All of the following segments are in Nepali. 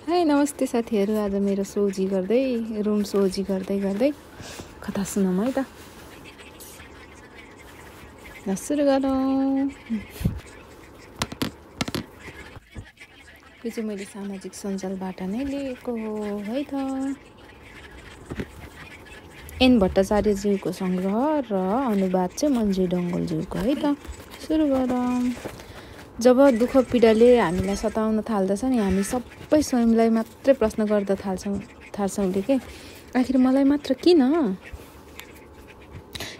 हाई नमस्ते साथीहरू। आज मेरो सोझी गर्दै रुम सोझी गर्दै गर्दै कथा सुनौँ है त। सुरु गरौँ। यो चाहिँ मैले सामाजिक सञ्जालबाट नै लिएको हो है त। एन भट्टाचार्यज्यूको सङ्ग्रह र अनुवाद चाहिँ मन्जु डङ्गोलज्यूको है त। सुरु गरौँ। जब दुःख पीडाले हामीलाई सताउन थाल्दछ नि, हामी सबै स्वयंलाई मात्रै प्रश्न गर्न थाल्छौँ के आखिर मलाई मात्र किन?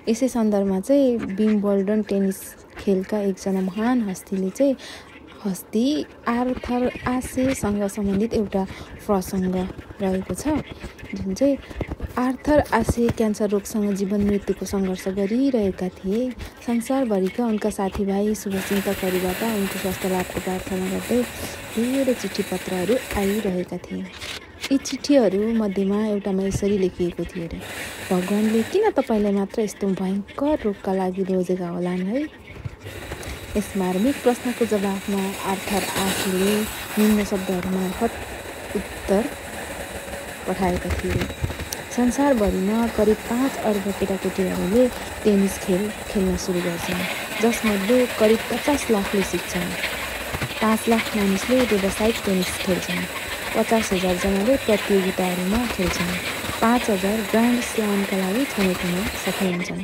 यसै सन्दर्भमा चाहिँ विम्बल्डन टेनिस खेलका एकजना महान हस्ती आर्थर आसेसँग सम्बन्धित एउटा प्रसङ्ग रहेको छ, जुन चाहिँ आर्थर आसे क्यान्सर रोगसँग जीवन मृत्युको सङ्घर्ष गरिरहेका थिए। संसारभरिका उनका साथीभाइ शुभचिन्तकहरूबाट उनको स्वास्थ्य लाभको प्रार्थना गर्दै धेरै चिठी पत्रहरू आइरहेका थिए। यी चिठीहरू मध्येमा एउटामा यसरी लेखिएको थियो रे, भगवानले किन तपाईँलाई मात्र यस्तो भयङ्कर रोगका लागि रोजेका होलान् है? यस मार्मिक प्रश्नको जवाफमा आर्थर आसेले निम्न शब्दहरू मार्फत उत्तर पठाएका थिए। संसारभरिमा करिब 5 अर्ब केटाकेटीहरूले टेनिस खेल्न सुरु गर्छन्, जसमध्ये करिब 50 लाखले सिक्छन्। 5 लाख मानिसले व्यावसायिक टेनिस खेल्छन्। 50,000 जनाले प्रतियोगिताहरूमा खेल्छन्। 5,000 ग्रान्ड स्ल्यामका लागि छनौट हुन सफल हुन्छन्।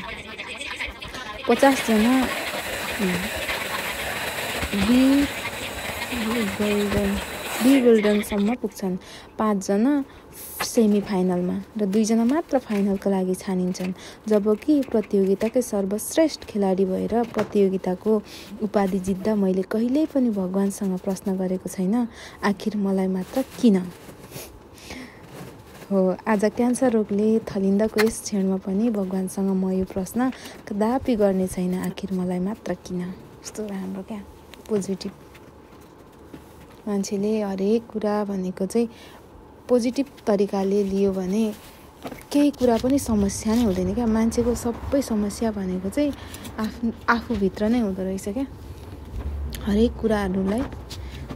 50 जना विम्बल्डनसम्म पुग्छन्। 5 जना सेमी फाइनलमा र 2 जना मात्र फाइनलका लागि छानिन्छन्। जबकि प्रतियोगिताकै सर्वश्रेष्ठ खेलाडी भएर प्रतियोगिताको उपाधि जित्दा मैले कहिल्यै पनि भगवानसँग प्रश्न गरेको छैन, आखिर मलाई मात्र किन? हो, आज क्यान्सर रोगले थलिँदाको यस क्षणमा पनि भगवानसँग म यो प्रश्न कदापि गर्ने छैन, आखिर मलाई मात्र किन? यस्तो राम्रो क्या, पोजिटिभ। मान्छेले हरेक कुरा भनेको चाहिँ पोजिटिभ तरिकाले लियो भने केही कुरा पनि समस्या नै हुँदैन क्या। मान्छेको सबै समस्या भनेको चाहिँ आफूभित्र नै हुँदो रहेछ क्या। हरेक कुराहरूलाई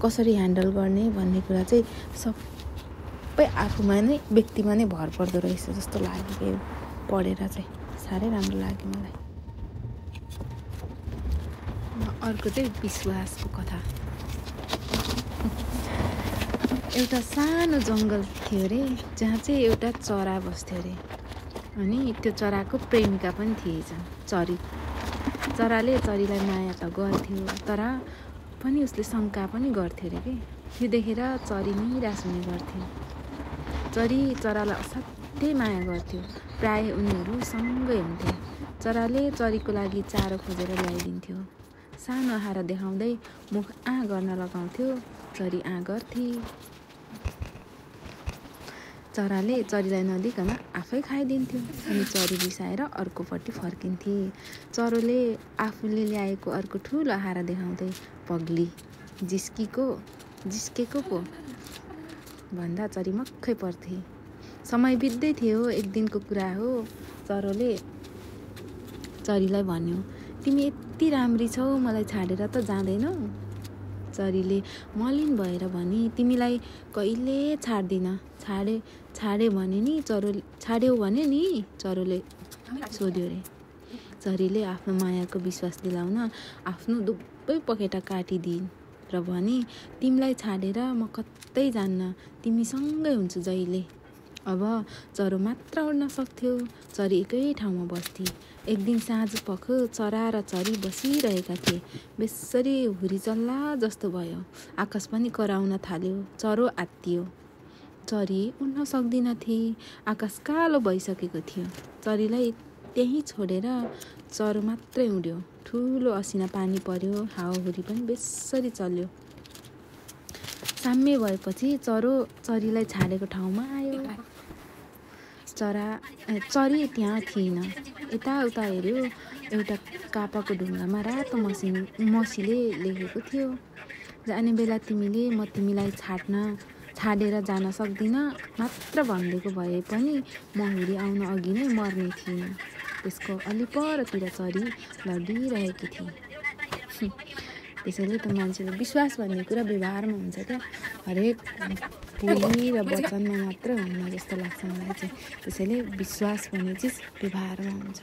कसरी ह्यान्डल गर्ने भन्ने कुरा चाहिँ सबै आफूमा नै, व्यक्तिमा नै भर पर्दो रहेछ जस्तो लाग्यो पढेर चाहिँ। साह्रै राम्रो लाग्यो मलाई। अर्को चाहिँ विश्वासको कथा। एउटा सानो जङ्गल थियो अरे, जहाँ चाहिँ एउटा चरा बस्थ्यो अरे। अनि त्यो चराको प्रेमिका पनि थिएछन्, चरी। चराले चरीलाई माया त गर्थ्यो, तर पनि उसले शङ्का पनि गर्थ्यो अरे कि। यो देखेर चरी निराश हुने गर्थ्यो। चरी चरालाई असाध्यै माया गर्थ्यो। प्राय उनीहरू सँगै हुन्थे। चराले चरीको लागि चारो खोजेर ल्याइदिन्थ्यो। सानो आहारा देखाउँदै मुख गर्न लगाउँथ्यो। चरी गर्थे। चराले चरीलाई नदिकन आफै खाइदिन्थ्यो। अनि चरी बिसाएर अर्कोपट्टि फर्किन्थे। चरोले आफूले ल्याएको अर्को ठुलो आहारा देखाउँदै पग्ली जिस्केको पो भन्दा चरी मक्खै पर्थे। समय बित्दै थियो। एक दिनको कुरा हो, चरोले चरीलाई भन्यो, तिमी यति राम्री छौ, मलाई छाडेर त जाँदैनौ? चरीले मलिन भएर भनी, तिमीलाई कहिले छाड्दिन। छाड्यौ भने नि चरोले सोध्यो रे। चरीले आफ्नो मायाको विश्वास दिलाउन आफ्नो दुबै पखेटा काटिदिन् र भनी, तिमीलाई छाडेर म कतै जान्न, तिमीसँगै हुन्छु जहिले। अब चरो मात्र उड्न सक्थ्यो। चरी एकै ठाउँमा बस्थे। एक दिन साँझ पख चरा र चरी बसिरहेका थिए। बेसरी हुरी चल्ला जस्तो भयो। आकाश पनि कराउन थाल्यो। चरो आत्तियो। चरी उड्न सक्दिनथे। आकाश कालो भइसकेको थियो। चरीलाई त्यहीँ छोडेर चरो मात्रै उड्यो। ठुलो असिना पानी पर्यो। हावाहुरी पनि बेसरी चल्यो। साम्य भएपछि चरो चरीलाई छाडेको ठाउँमा आयो। चरी त्यहाँ थिएन। यताउता हेऱ्यो। एउटा कापाको ढुङ्गामा रातो मसीले लेखेको थियो, जाने बेला तिमीले म तिमीलाई छाडेर जान सक्दिन मात्र भनिदिएको भए पनि म हुरी आउन अघि नै मर्ने थिइनँ। त्यसको अलि परतिर चरी लडिरहेकी थिए। त्यसैले त मान्छेले विश्वास भन्ने कुरा व्यवहारमा हुन्छ क्या, हरेक बोली र वचनमा मात्र हुन्न जस्तो लाग्छ मलाई चाहिँ। त्यसैले विश्वास भन्ने चिज व्यवहारमा हुन्छ।